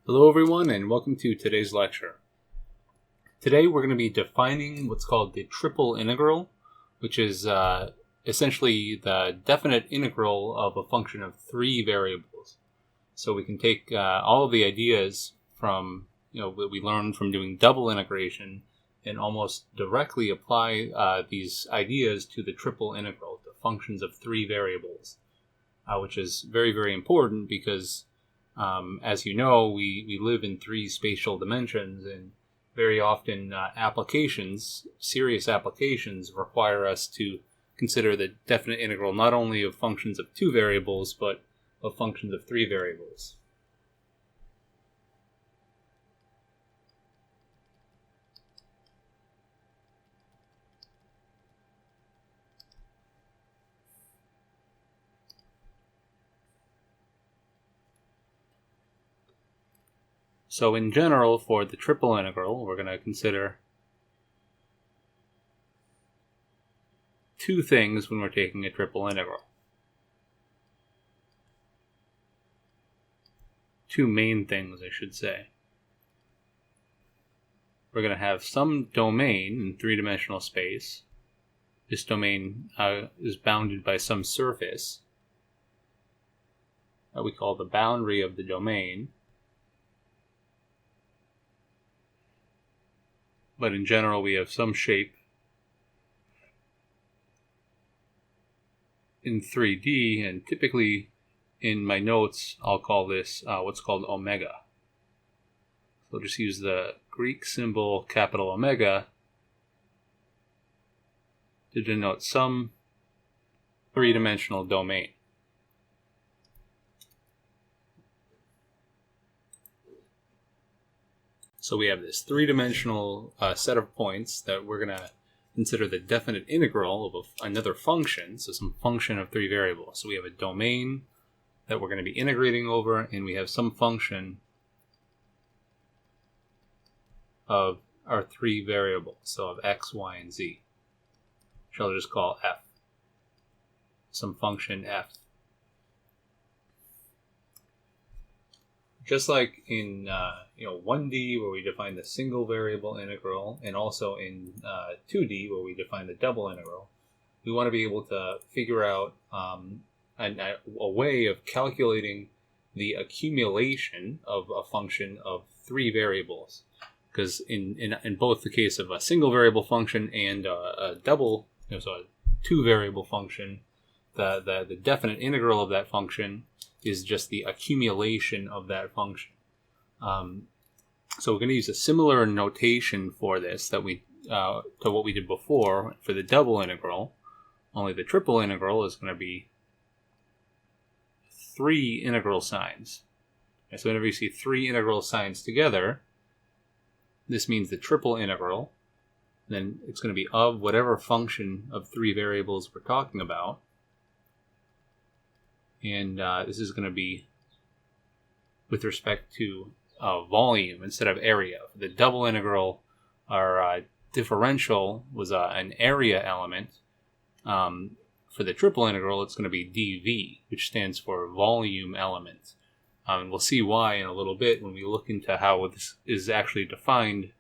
Hello everyone and welcome to today's lecture. Today we're going to be defining what's called the triple integral, which is essentially the definite integral of a function of three variables. So we can take all of the ideas from, what we learned from doing double integration and almost directly apply these ideas to the triple integral, to functions of three variables, which is very, very important because as you know, we live in three spatial dimensions, and very often serious applications require us to consider the definite integral not only of functions of two variables, but of functions of three variables. So in general, for the triple integral, we're going to consider two things when we're taking a triple integral. Two main things, I should say. We're going to have some domain in three-dimensional space. This domain is bounded by some surface that we call the boundary of the domain. But in general, we have some shape in 3D, and typically in my notes, I'll call this what's called omega. So I'll just use the Greek symbol capital omega to denote some three-dimensional domain. So we have this three-dimensional set of points that we're going to consider the definite integral of another function, so some function of three variables. So we have a domain that we're going to be integrating over, and we have some function of our three variables, so of x, y, and z, which I'll just call f, some function f. Just like in 1D where we define the single variable integral, and also in 2D where we define the double integral, we want to be able to figure out a way of calculating the accumulation of a function of three variables. Because in both the case of a single variable function and a double, so a two variable function, the definite integral of that function is just the accumulation of that function. So we're going to use a similar notation for this to what we did before for the double integral, only the triple integral is going to be three integral signs. Okay, so whenever you see three integral signs together, this means the triple integral, then it's going to be of whatever function of three variables we're talking about. And this is going to be with respect to volume instead of area. For the double integral, our differential was an area element. For the triple integral, it's going to be dv, which stands for volume element. And we'll see why in a little bit when we look into how this is actually defined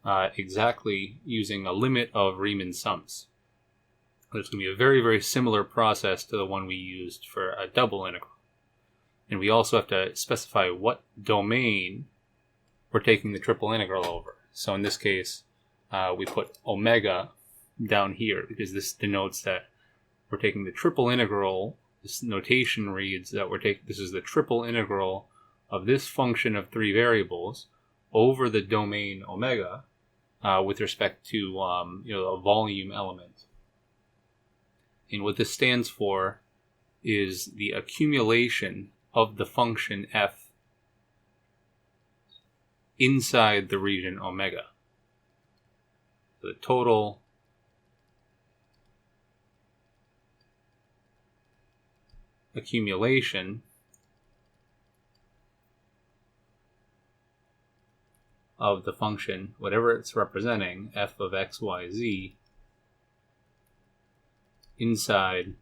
exactly using a limit of Riemann sums. It's going to be a very, very similar process to the one we used for a double integral. And we also have to specify what domain we're taking the triple integral over. So in this case, we put omega down here because this denotes that we're taking the triple integral. This notation reads that this is the triple integral of this function of three variables over the domain omega with respect to a volume element. And what this stands for is the accumulation of the function f inside the region omega. The total accumulation of the function, whatever it's representing, f of x, y, z, inside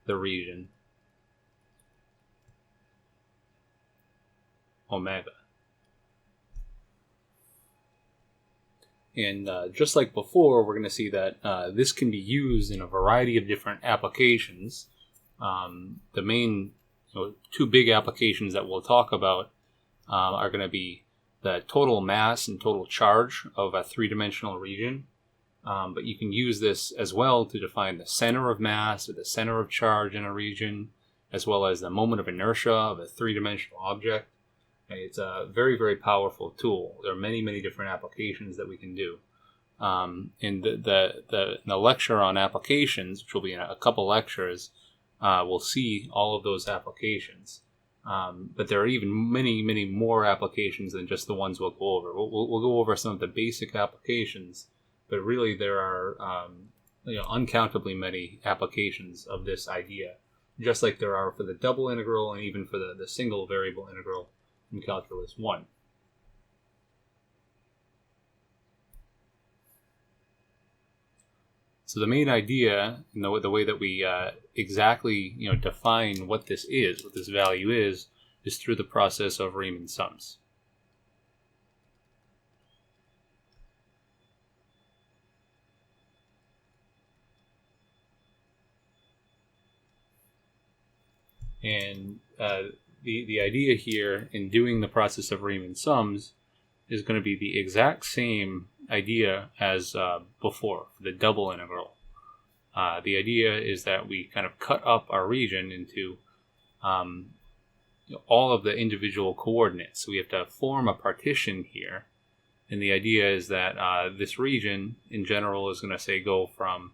the region omega. And just like before, we're going to see that this can be used in a variety of different applications. The main two big applications that we'll talk about are going to be the total mass and total charge of a three-dimensional region. But you can use this as well to define the center of mass or the center of charge in a region, as well as the moment of inertia of a three-dimensional object. It's a very, very powerful tool. There are many, many different applications that we can do. In the lecture on applications, which will be in a couple lectures, we'll see all of those applications. But there are even many, many more applications than just the ones we'll go over. We'll go over some of the basic applications, but really there are uncountably many applications of this idea, just like there are for the double integral and even for the single variable integral in Calculus 1. So the main idea, the way that we exactly define what this value is through the process of Riemann sums. And the idea here in doing the process of Riemann sums is going to be the exact same idea as before, the double integral. The idea is that we kind of cut up our region into all of the individual coordinates. So we have to form a partition here. And the idea is that this region in general is going to go from,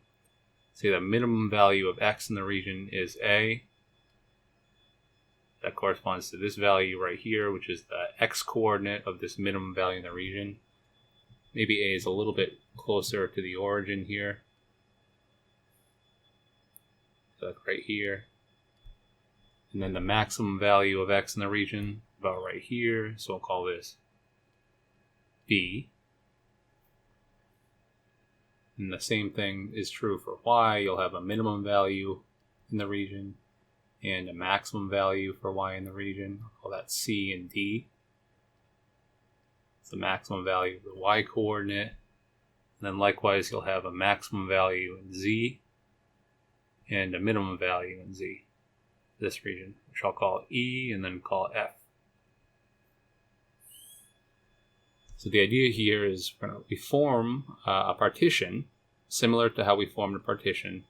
the minimum value of x in the region is a. That corresponds to this value right here, which is the x coordinate of this minimum value in the region. Maybe a is a little bit closer to the origin here. So like right here. And then the maximum value of x in the region, about right here. So we'll call this b. And the same thing is true for y. You'll have a minimum value in the region and a maximum value for y in the region. I'll call that c and d. It's the maximum value of the y coordinate. And then likewise, you'll have a maximum value in z and a minimum value in z, this region, which I'll call E and then call F. So the idea here is we form a partition similar to how we formed a partition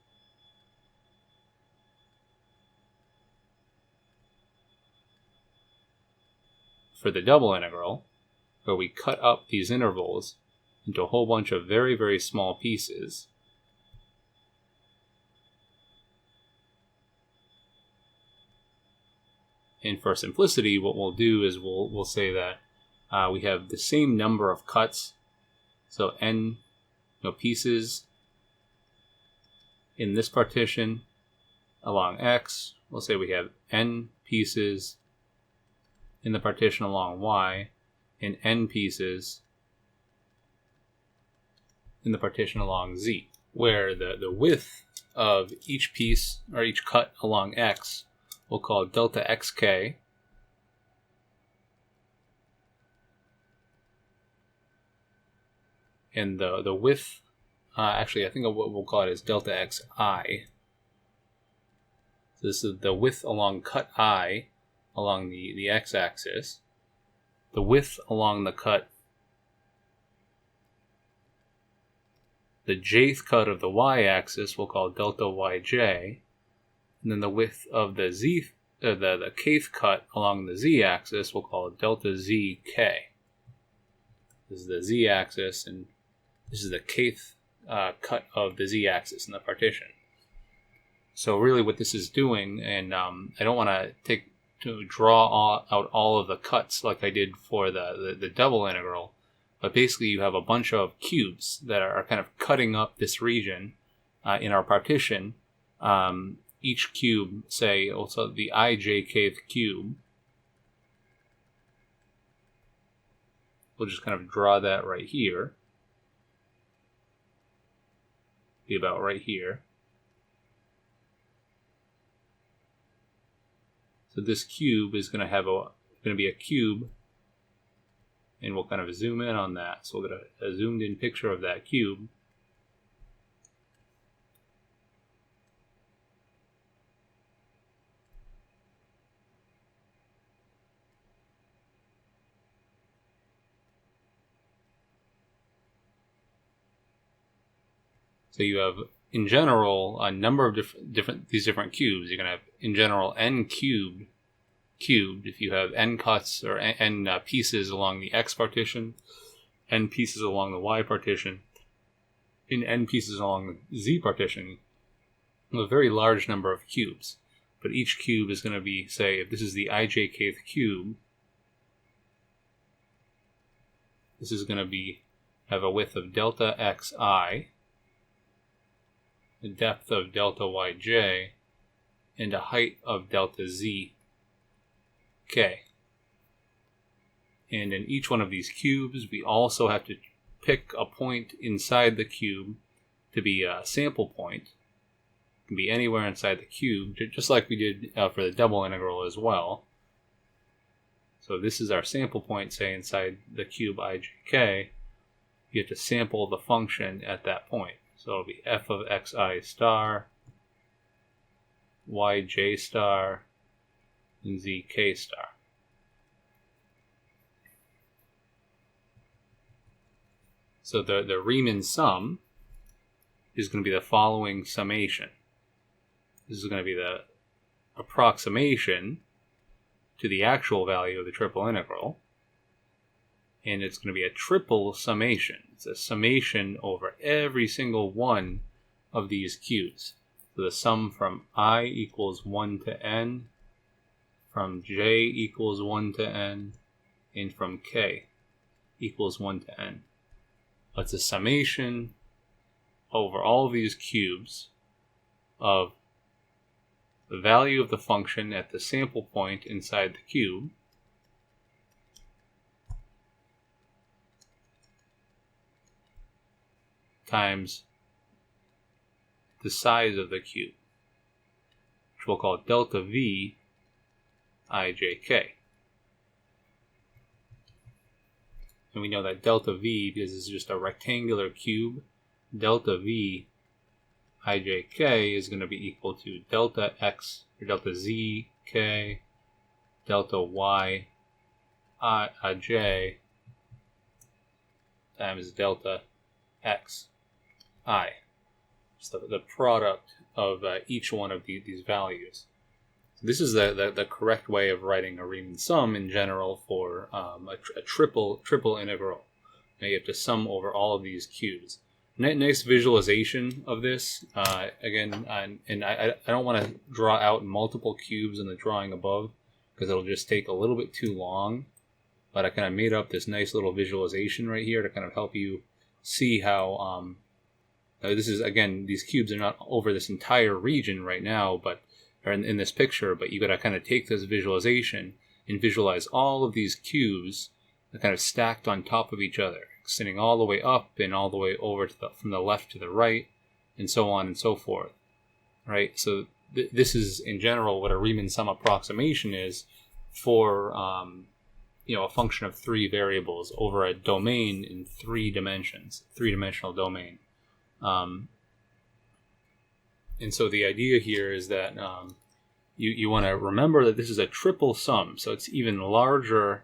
for the double integral, where we cut up these intervals into a whole bunch of very, very small pieces. And for simplicity, what we'll do is we'll say that we have the same number of cuts, so n pieces in this partition along x. We'll say we have n pieces in the partition along y, and n pieces in the partition along z, where the width of each piece or each cut along x we'll call delta xk, and the width, actually I think what we'll call it is delta xi. So this is the width along cut I along the x-axis. The width along the cut, the jth cut of the y-axis we'll call delta yj, and then the width of the the kth cut along the z-axis we'll call delta zk. This is the z-axis, and this is the kth cut of the z-axis in the partition. So really what this is doing, and I don't want to draw out all of the cuts like I did for the double integral, but basically you have a bunch of cubes that are kind of cutting up this region in our partition. Each cube, say also the ijkth cube, we'll just kind of draw that right here, be about right here. So this cube is going to have going to be a cube, and we'll kind of zoom in on that. So we'll get a zoomed in picture of that cube. So you have, in general, a number of different cubes. You're going to have, in general, n cubed if you have n cuts or n pieces along the x partition, n pieces along the y partition, and n pieces along the z partition. You have a very large number of cubes. But each cube is going to be, say, if this is the ijkth cube, this is going to have a width of delta xi, a depth of delta yj, and a height of delta zk. And in each one of these cubes, we also have to pick a point inside the cube to be a sample point. It can be anywhere inside the cube, just like we did for the double integral as well. So this is our sample point, say, inside the cube ijk. You have to sample the function at that point. So it'll be f of xi star, yj star, and zk star. So the Riemann sum is going to be the following summation. This is going to be the approximation to the actual value of the triple integral. And it's going to be a triple summation. It's a summation over every single one of these cubes. So the sum from I equals 1 to n, from j equals 1 to n, and from k equals 1 to n. It's a summation over all of these cubes of the value of the function at the sample point inside the cube times the size of the cube, which we'll call delta v ijk. And we know that delta v, because it's just a rectangular cube, delta v ijk is going to be equal to delta x, or delta z k, delta y ij times delta x I. It's the product of each one of these values. This is the correct way of writing a Riemann sum in general for a triple integral. Now you have to sum over all of these cubes. Nice visualization of this. Again, and I don't want to draw out multiple cubes in the drawing above because it'll just take a little bit too long. But I kind of made up this nice little visualization right here to kind of help you see how this is, again, these cubes are not over this entire region right now, but or in this picture, but you got to kind of take this visualization and visualize all of these cubes kind of stacked on top of each other, extending all the way up and all the way over to from the left to the right, and so on and so forth. Right? So this is, in general, what a Riemann sum approximation is for a function of three variables over a domain in 3 dimensions, three-dimensional domain. And so the idea here is that you want to remember that this is a triple sum, so it's even larger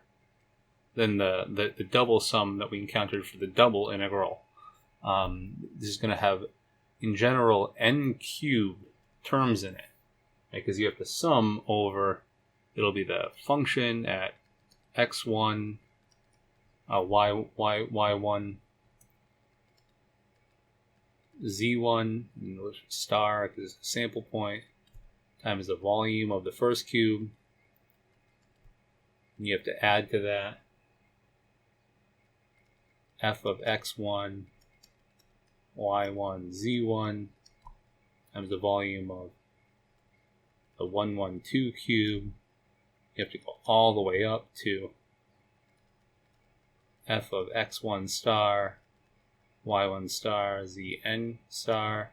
than the double sum that we encountered for the double integral. This is going to have, in general, n cubed terms in it, right? Because you have to sum over, it'll be the function at x1, y1, z1, star because it's a sample point, times the volume of the first cube. And you have to add to that f of x1, y1, z1, times the volume of the 1, 1, 2 cube. You have to go all the way up to f of x1 star, y1 star, zn star,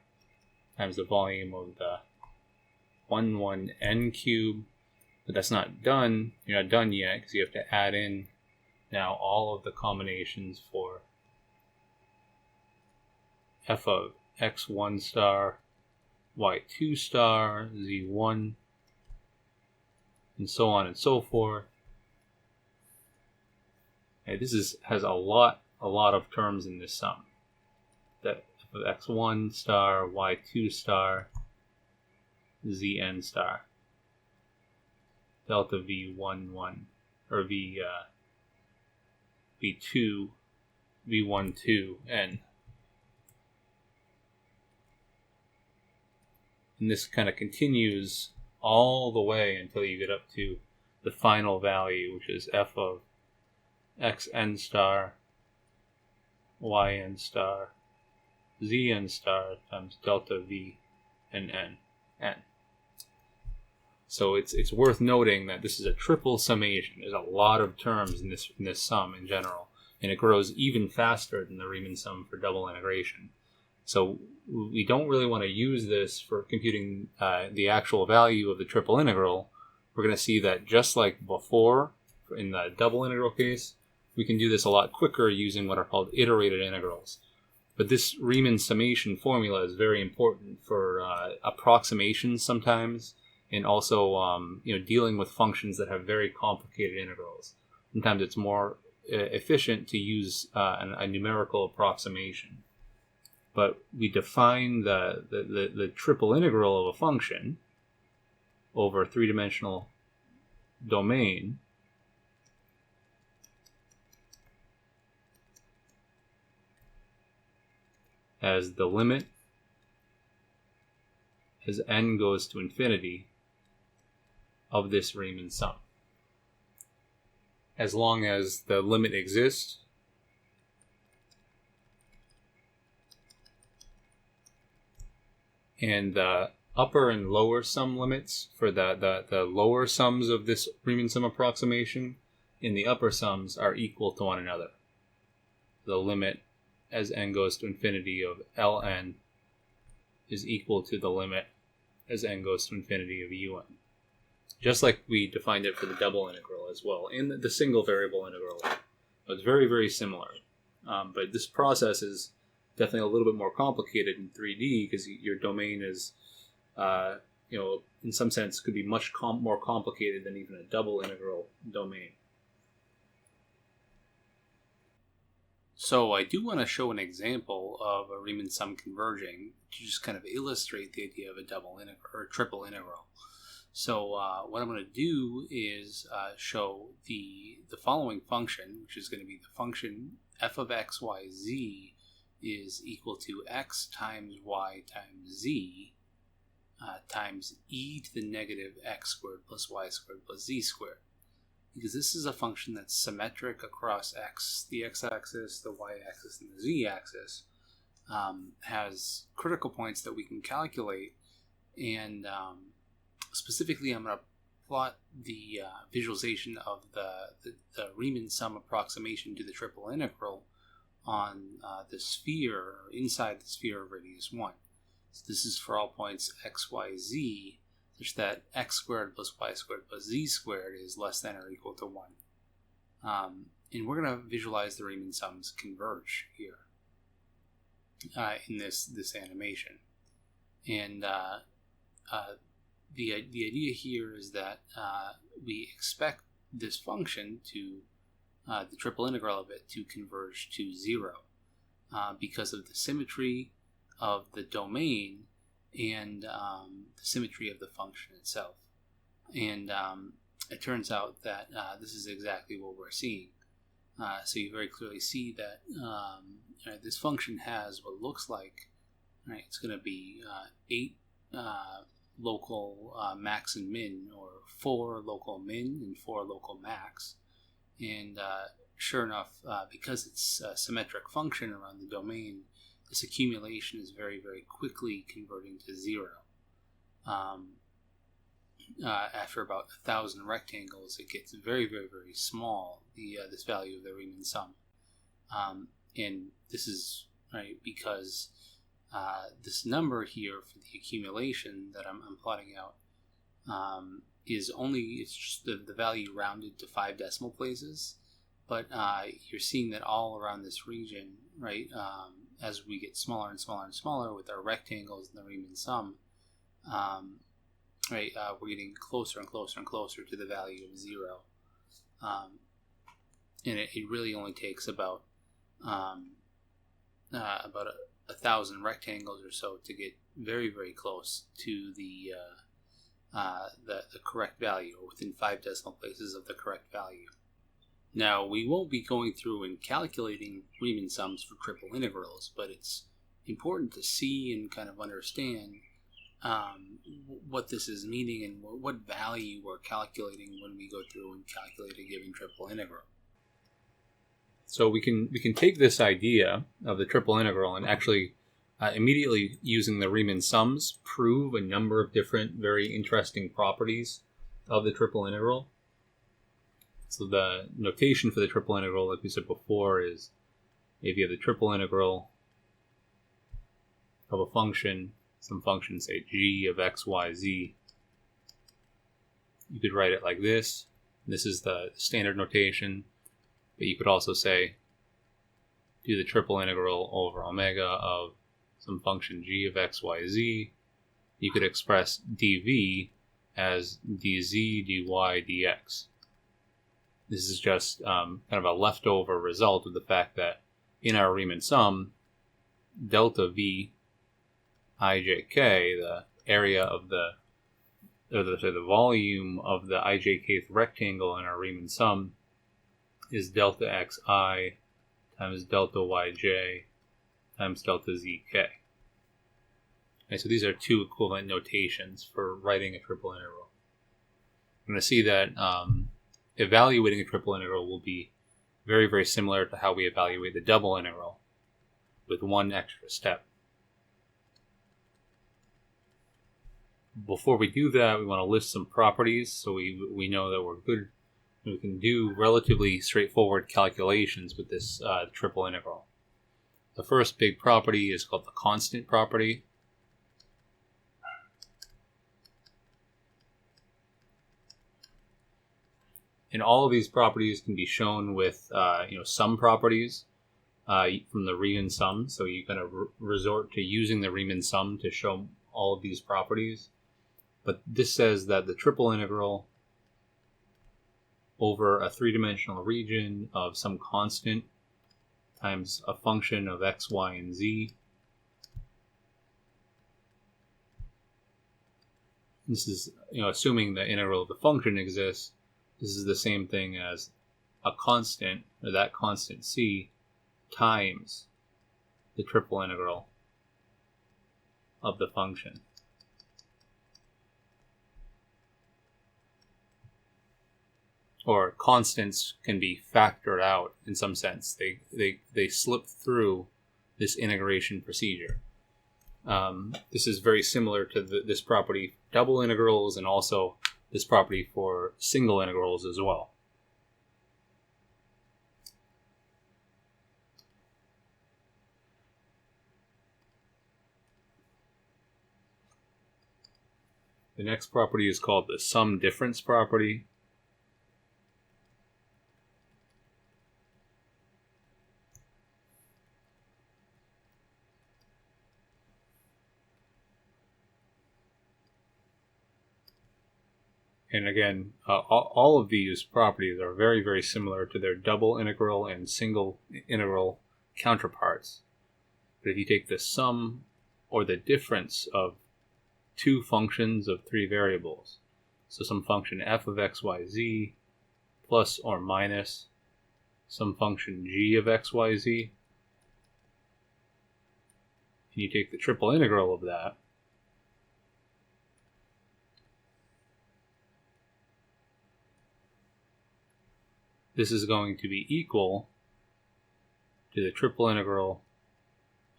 times the volume of the 1, 1, n cube. But that's not done. You're not done yet because you have to add in now all of the combinations for f of x1 star, y2 star, z1, and so on and so forth. Okay, this has a lot of terms in this sum. That f of x1 star, y2 star, zn star, delta v11, or v2, v12, n. And this kind of continues all the way until you get up to the final value, which is f of xn star, yn star, zn star times delta v and n. So it's worth noting that this is a triple summation. There's a lot of terms in this sum in general, and it grows even faster than the Riemann sum for double integration. So we don't really want to use this for computing the actual value of the triple integral. We're going to see that just like before in the double integral case, we can do this a lot quicker using what are called iterated integrals. But this Riemann summation formula is very important for approximations sometimes, and also dealing with functions that have very complicated integrals. Sometimes it's more efficient to use a numerical approximation. But we define the triple integral of a function over a three-dimensional domain as the limit as n goes to infinity of this Riemann sum. As long as the limit exists, and the upper and lower sum limits for the lower sums of this Riemann sum approximation in the upper sums are equal to one another. The limit as n goes to infinity of ln is equal to the limit as n goes to infinity of un. Just like we defined it for the double integral as well, and the single variable integral. It's very, very similar. But this process is definitely a little bit more complicated in 3D because your domain is, in some sense, could be much more complicated than even a double integral domain. So I do want to show an example of a Riemann sum converging to just kind of illustrate the idea of a double integral or triple integral. So what I'm going to do is show the following function, which is going to be the function f of x, y, z is equal to x times y times z times e to the negative x squared plus y squared plus z squared. Because this is a function that's symmetric across x, the x-axis, the y-axis, and the z-axis, has critical points that we can calculate, and specifically I'm going to plot the visualization of the Riemann sum approximation to the triple integral on the sphere, or inside the sphere of radius 1. So this is for all points x, y, z, such that x squared plus y squared plus z squared is less than or equal to 1. And we're going to visualize the Riemann sums converge here in this animation. And the idea here is that we expect this function to, the triple integral of it, to converge to 0 because of the symmetry of the domain and the symmetry of the function itself. And it turns out that this is exactly what we're seeing. So you very clearly see that this function has what looks like, it's going to be 8 local max and min, or 4 local min and 4 local max. And sure enough, because it's a symmetric function around the domain, this accumulation is very, very quickly converting to 0. After about 1,000 rectangles, it gets very, very, very small, this value of the Riemann sum. And this is because this number here for the accumulation that I'm plotting out is only, it's just the value rounded to 5 decimal places, but you're seeing that all around this region, right, as we get smaller and smaller and smaller with our rectangles and the Riemann sum, right, we're getting closer and closer and closer to the value of 0. And it really only takes about 1,000 rectangles or so to get very, very close to the correct value, or within 5 decimal places of the correct value. Now, we won't be going through and calculating Riemann sums for triple integrals, but it's important to see and kind of understand what this is meaning and what value we're calculating when we go through and calculate a given triple integral. So we can take this idea of the triple integral and actually immediately, using the Riemann sums, prove a number of different very interesting properties of the triple integral. So the notation for the triple integral, like we said before, is if you have the triple integral of a function, some function, say g of x, y, z, you could write it like this. This is the standard notation, but you could also say do the triple integral over omega of some function g of x, y, z. You could express dv as dz, dy, dx. This is just kind of a leftover result of the fact that in our Riemann sum, delta v ijk, the area of the volume of the ijkth rectangle in our Riemann sum is delta xi times delta yj times delta zk. Okay, so these are two equivalent notations for writing a triple integral. We're going to see that evaluating a triple integral will be very, very similar to how we evaluate the double integral, with one extra step. Before we do that, we want to list some properties so we know that we're good. We can do relatively straightforward calculations with this triple integral. The first big property is called the constant property. And all of these properties can be shown with sum properties from the Riemann sum. So you kind of resort to using the Riemann sum to show all of these properties. But this says that the triple integral over a three-dimensional region of some constant times a function of x, y, and z. This is, assuming the integral of the function exists. This is the same thing as a constant, or that constant c, times the triple integral of the function. Or constants can be factored out in some sense. They slip through this integration procedure. This is very similar to this property for double integrals, and also this property for single integrals as well. The next property is called the sum difference property. And again, all of these properties are very, very similar to their double integral and single integral counterparts. But if you take the sum or the difference of two functions of three variables, so some function f of x, y, z plus or minus some function g of x, y, z, and you take the triple integral of that, this is going to be equal to the triple integral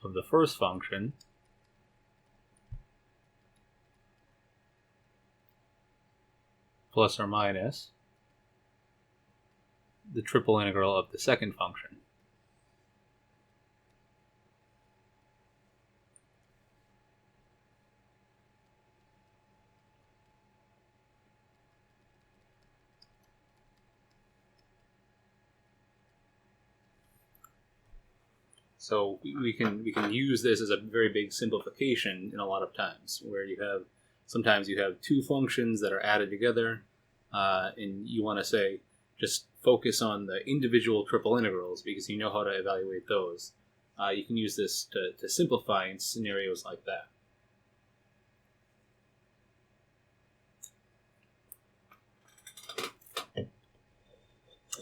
of the first function plus or minus the triple integral of the second function. So we can use this as a very big simplification in a lot of times, where sometimes you have two functions that are added together, and you want to say just focus on the individual triple integrals because you know how to evaluate those. You can use this to simplify in scenarios like that.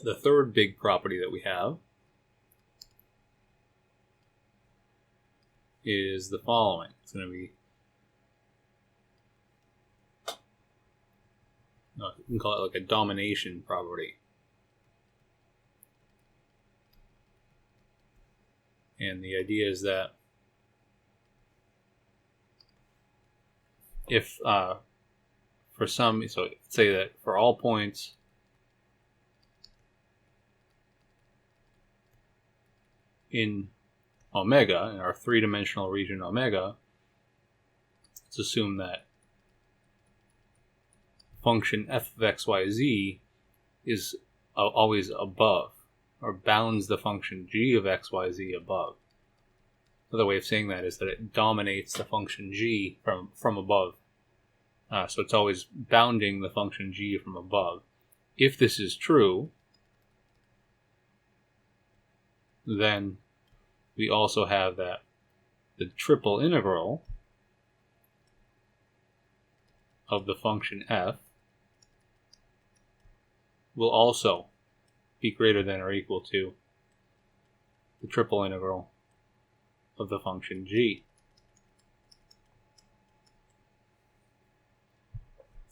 The third big property that we have is the following. It's going to be, you can call it like a domination property. And the idea is that if so say that for all points in omega, in our three-dimensional region omega, let's assume that function f of xyz is always above, or bounds the function g of xyz above. Another way of saying that is that it dominates the function g from above. So it's always bounding the function g from above. If this is true, then we also have that the triple integral of the function f will also be greater than or equal to the triple integral of the function g.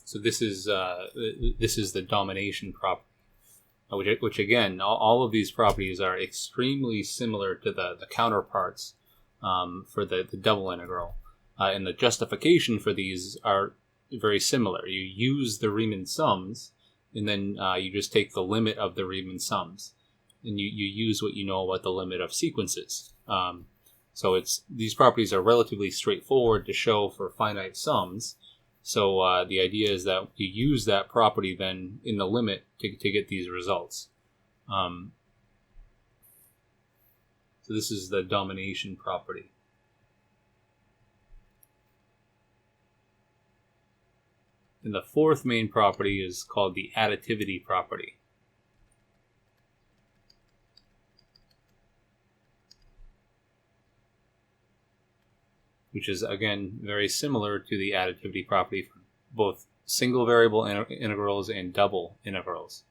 So this is the domination property, which again, all of these properties are extremely similar to the counterparts for the double integral, and the justification for these are very similar. You use the Riemann sums, and then you just take the limit of the Riemann sums, and you use what you know about the limit of sequences. So these properties are relatively straightforward to show for finite sums. So the idea is that you use that property then in the limit to get these results. So this is the domination property. And the fourth main property is called the additivity property. Which is, again, very similar to the additivity property for both single variable integrals and double integrals.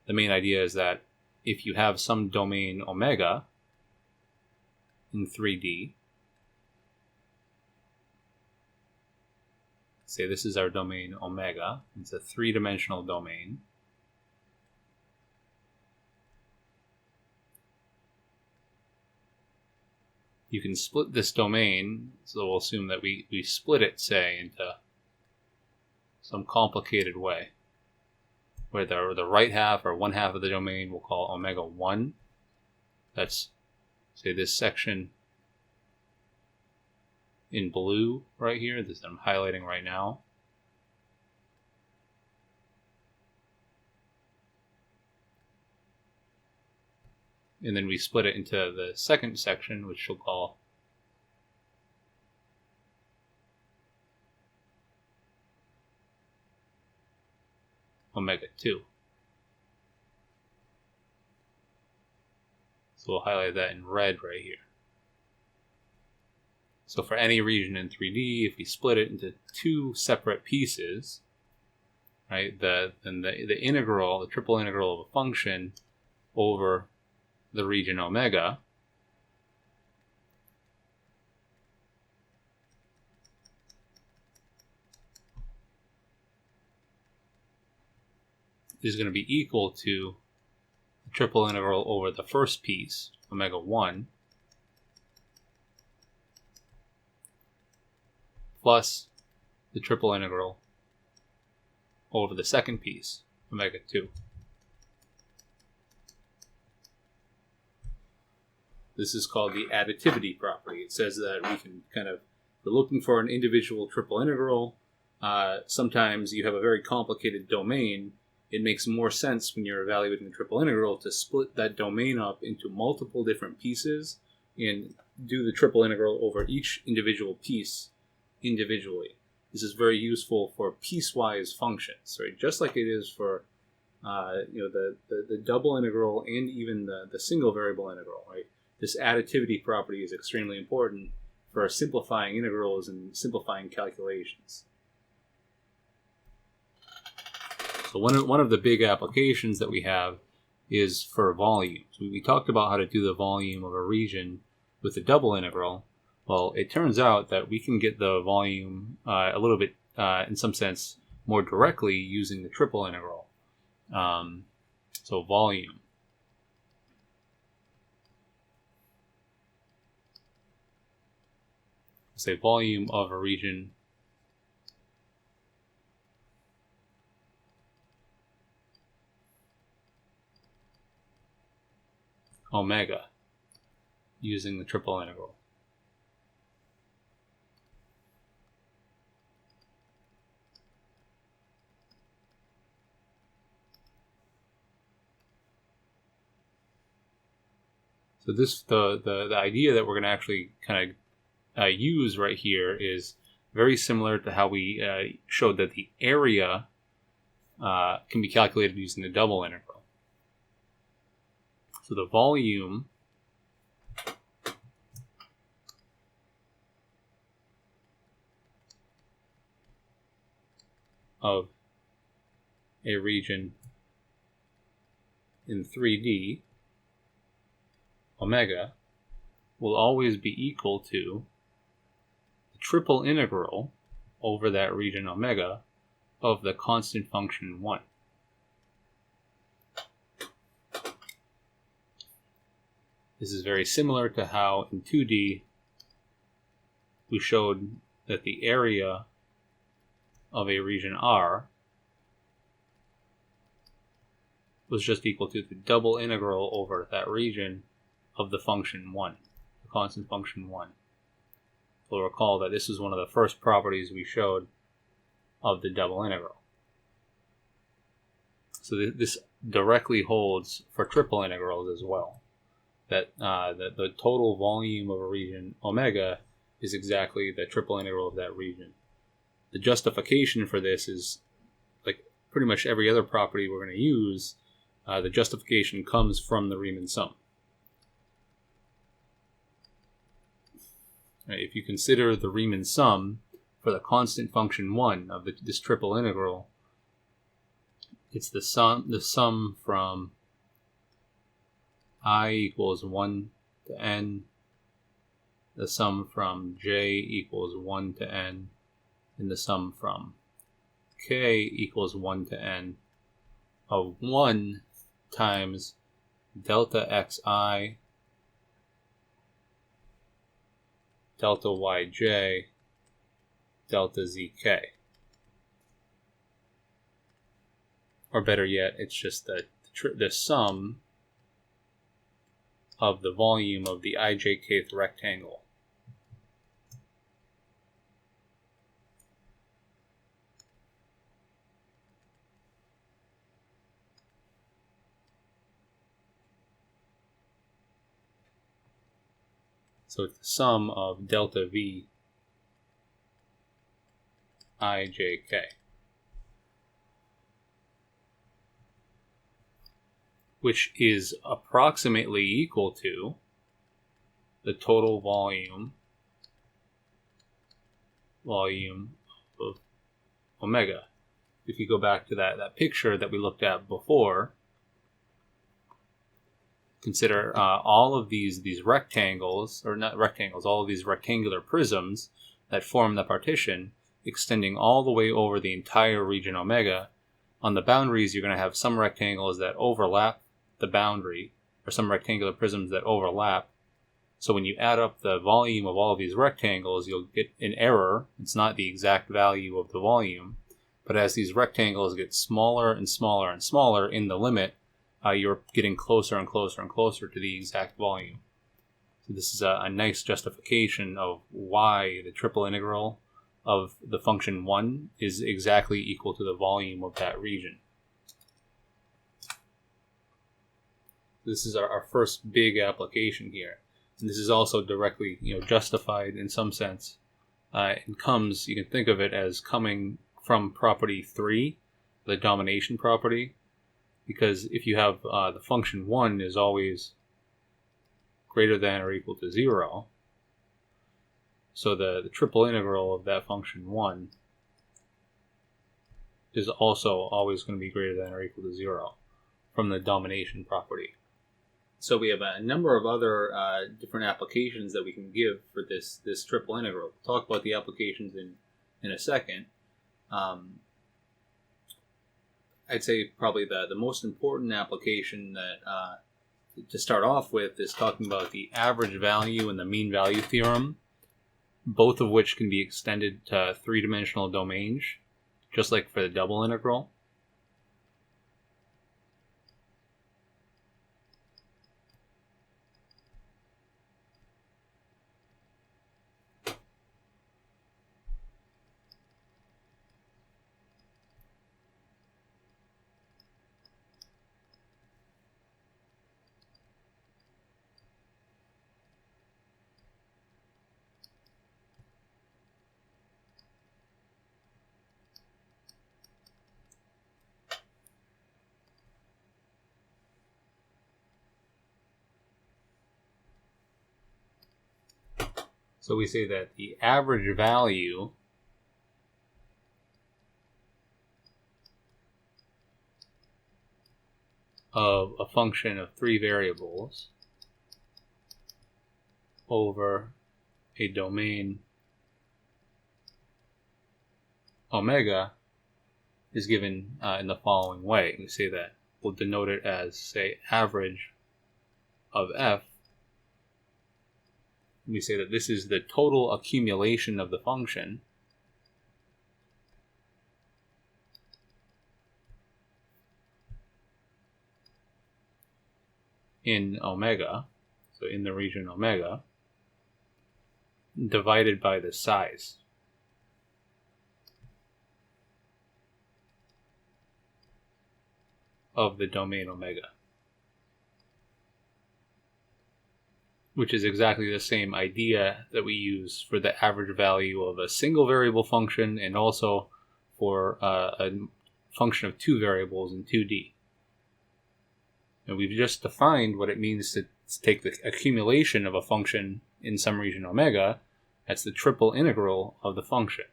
The main idea is that if you have some domain omega in 3D, say this is our domain omega, it's a three-dimensional domain. You can split this domain, so we'll assume that we split it, say, into some complicated way, where the right half or one half of the domain we'll call omega 1. That's, say, this section in blue right here, this I'm highlighting right now. And then we split it into the second section, which we'll call omega 2. So we'll highlight that in red right here. So for any region in 3D, if we split it into two separate pieces, right, then the integral, the triple integral of a function over the region omega is going to be equal to the triple integral over the first piece, omega 1, plus the triple integral over the second piece, omega 2. This is called the additivity property. It says that we can we're looking for an individual triple integral. Sometimes you have a very complicated domain. It makes more sense when you're evaluating the triple integral to split that domain up into multiple different pieces and do the triple integral over each individual piece individually. This is very useful for piecewise functions, right? Just like it is for the double integral and even the single variable integral, right? This additivity property is extremely important for simplifying integrals and simplifying calculations. So one of the big applications that we have is for volumes. We talked about how to do the volume of a region with the double integral. Well, it turns out that we can get the volume a little bit, in some sense, more directly using the triple integral. So volume. Say volume of a region omega using the triple integral. So this the idea that we're going to actually kind of use right here is very similar to how we showed that the area can be calculated using the double integral. So the volume of a region in 3D, omega, will always be equal to the triple integral over that region omega of the constant function 1. This is very similar to how in 2D we showed that the area of a region R was just equal to the double integral over that region of the function 1, the constant function 1. You'll recall that this is one of the first properties we showed of the double integral. So this directly holds for triple integrals as well. That the total volume of a region omega is exactly the triple integral of that region. The justification for this is, like pretty much every other property we're going to use, the justification comes from the Riemann sum. Right, if you consider the Riemann sum for the constant function 1 of this triple integral, it's the sum from I equals 1 to n, the sum from j equals 1 to n, and the sum from k equals 1 to n of 1 times delta xi, delta yj, delta zk. Or better yet, it's just the sum of the volume of the ijkth rectangle. So it's the sum of delta v ijk. Which is approximately equal to the total volume of omega. If you go back to that picture that we looked at before, consider all of these rectangles, or not rectangles, all of these rectangular prisms that form the partition, extending all the way over the entire region omega. On the boundaries, you're going to have some rectangles that overlap the boundary, or some rectangular prisms that overlap. So when you add up the volume of all of these rectangles, you'll get an error. It's not the exact value of the volume, but as these rectangles get smaller and smaller and smaller in the limit, you're getting closer and closer and closer to the exact volume. So this is a nice justification of why the triple integral of the function 1 is exactly equal to the volume of that region. This is our first big application here. And this is also directly, justified in some sense. It comes, you can think of it as coming from property 3, the domination property, because if you have the function 1 is always greater than or equal to 0, so the triple integral of that function 1 is also always going to be greater than or equal to 0 from the domination property. So we have a number of other different applications that we can give for this triple integral. We'll talk about the applications in a second. I'd say probably the most important application that to start off with is talking about the average value and the mean value theorem, both of which can be extended to three-dimensional domains, just like for the double integral. So we say that the average value of a function of three variables over a domain omega is given in the following way. We say that we'll denote it as, say, average of f. We say that this is the total accumulation of the function in omega, so in the region omega, divided by the size of the domain omega, which is exactly the same idea that we use for the average value of a single variable function and also for a function of two variables in 2D. And we've just defined what it means to take the accumulation of a function in some region omega. That's the triple integral of the function.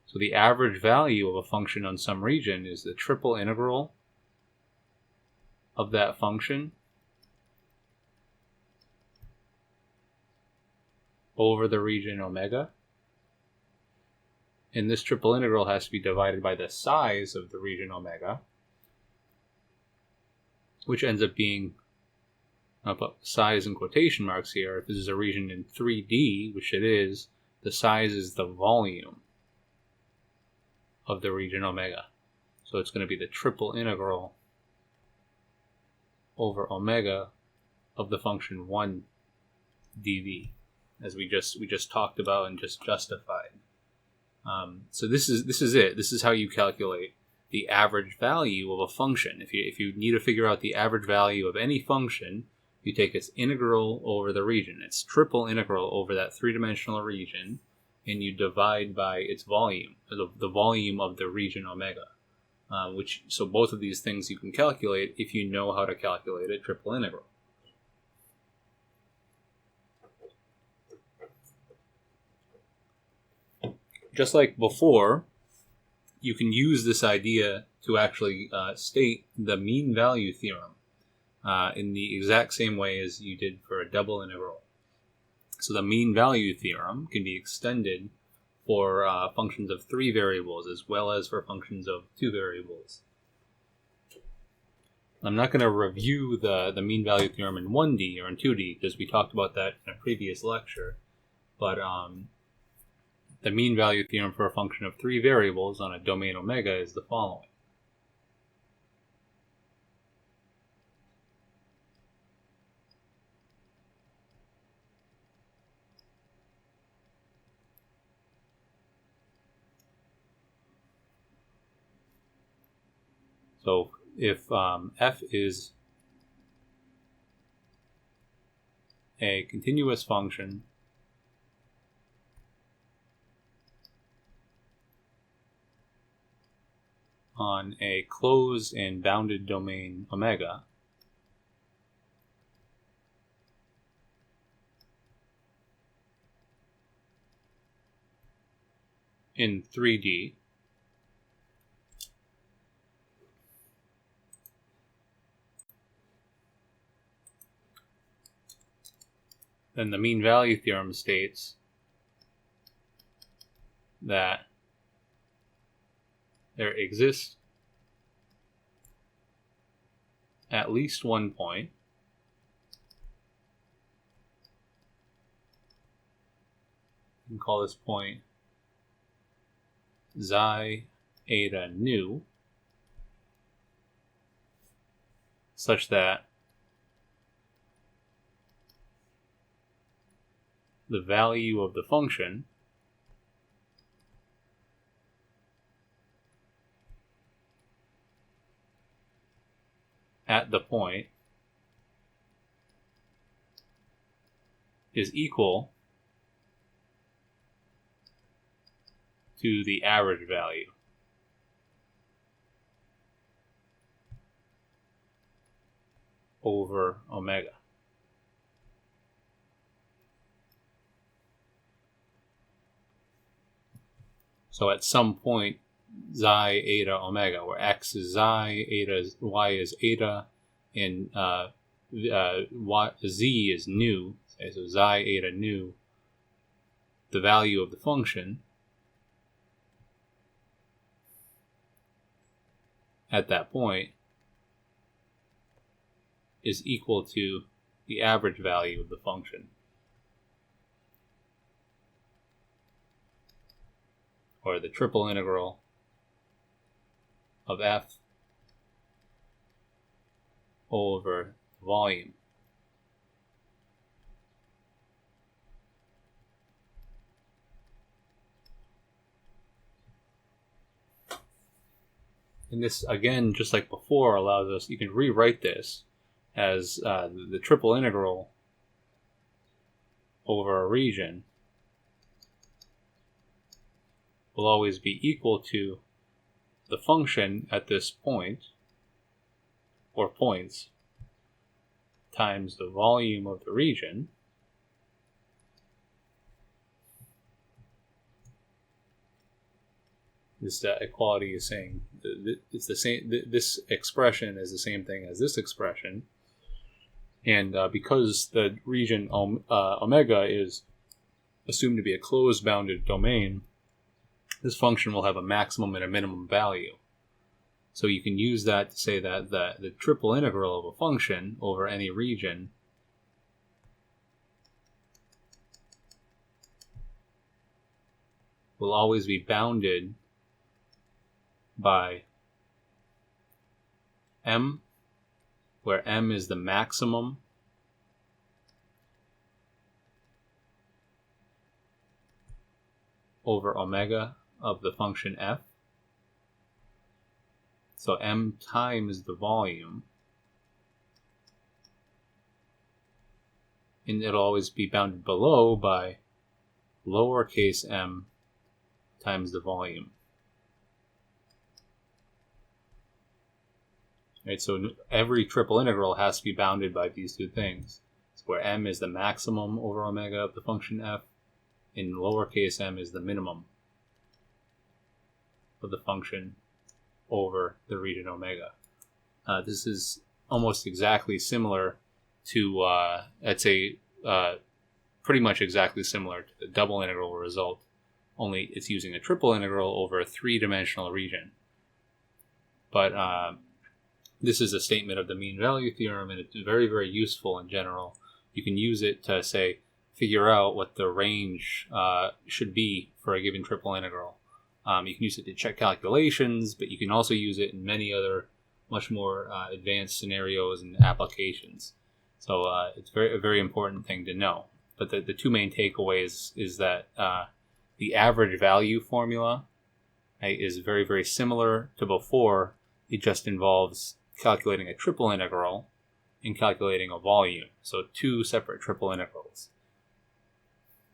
So the average value of a function on some region is the triple integral of that function over the region omega. And this triple integral has to be divided by the size of the region omega, which ends up being, I'll put size in quotation marks here. If this is a region in 3D, which it is, the size is the volume of the region omega. So it's going to be the triple integral over omega of the function 1 dv, as we just talked about and just justified. So this is it. This is how you calculate the average value of a function. If you need to figure out the average value of any function, you take its integral over the region, its triple integral over that three-dimensional region, and you divide by its volume, the volume of the region omega. So both of these things you can calculate if you know how to calculate a triple integral. Just like before, you can use this idea to actually state the mean value theorem in the exact same way as you did for a double integral. So the mean value theorem can be extended for functions of three variables as well as for functions of two variables. I'm not going to review the mean value theorem in 1D or in 2D because we talked about that in a previous lecture, but the mean value theorem for a function of three variables on a domain omega is the following. So if f is a continuous function on a closed and bounded domain omega in 3D then the mean value theorem states that there exists at least one point we can call this point xi eta nu, such that the value of the function at the point is equal to the average value over omega. So at some point xi eta omega, where x is xi, eta is, y is eta, and z is nu, okay, so xi eta nu, the value of the function at that point is equal to the average value of the function, or the triple integral of f over volume. And this, again, just like before, allows us, you can rewrite this as the triple integral over a region will always be equal to the function at this point, or points, times the volume of the region this equality is saying it's the same. This expression is the same thing as this expression, and because the region omega is assumed to be a closed bounded domain, this function will have a maximum and a minimum value. So you can use that to say that the triple integral of a function over any region will always be bounded by m, where m is the maximum over omega of the function f. So m times the volume, and it'll always be bounded below by lowercase m times the volume. Right, so every triple integral has to be bounded by these two things. It's where m is the maximum over omega of the function f, and lowercase m is the minimum of the function over the region omega. This is almost exactly similar to, I'd say, pretty much exactly similar to the double integral result, only it's using a triple integral over a three-dimensional region. But this is a statement of the mean value theorem, and it's very, very useful in general. You can use it to, say, figure out what the range should be for a given triple integral. You can use it to check calculations, but you can also use it in many other much more advanced scenarios and applications. So it's a very important thing to know. But the two main takeaways is that the average value formula is very, very similar to before. It just involves calculating a triple integral in calculating a volume. So two separate triple integrals.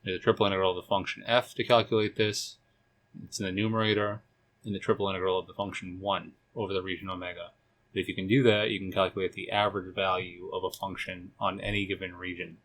There's a triple integral of the function f to calculate this. It's in the numerator, and the triple integral of the function 1 over the region omega. But if you can do that, you can calculate the average value of a function on any given region.